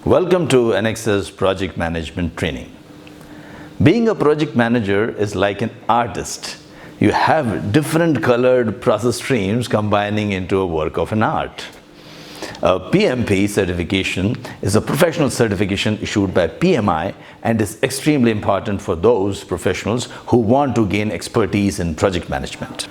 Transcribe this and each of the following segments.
Welcome to Anexas Project Management Training. Being a project manager is like an artist. You have different colored process streams combining into a work of an art. A PMP certification is a professional certification issued by PMI and is extremely important for those professionals who want to gain expertise in project management.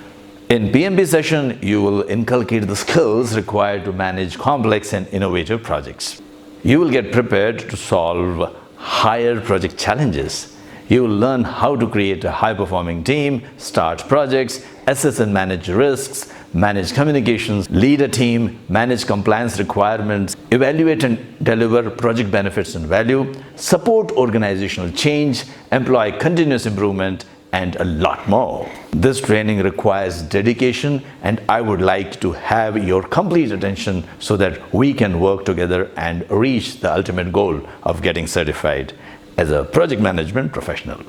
In PMP session, you will inculcate the skills required to manage complex and innovative projects. You will get prepared to solve higher project challenges. You will learn how to create a high-performing team, start projects, assess and manage risks, manage communications, lead a team, manage compliance requirements, evaluate and deliver project benefits and value, support organizational change, employ continuous improvement, and a lot more. This training requires dedication, and I would like to have your complete attention so that we can work together and reach the ultimate goal of getting certified as a project management professional.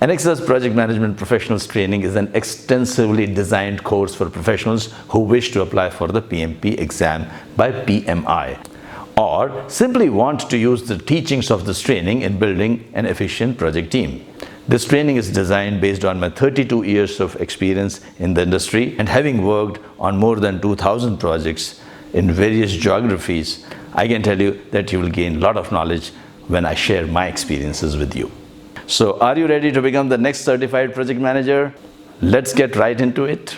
Anexas Project Management Professionals Training is an extensively designed course for professionals who wish to apply for the PMP exam by PMI, or simply want to use the teachings of this training in building an efficient project team. This training is designed based on my 32 years of experience in the industry, and having worked on more than 2,000 projects in various geographies, I can tell you that you will gain a lot of knowledge when I share my experiences with you. So, are you ready to become the next certified project manager? Let's get right into it.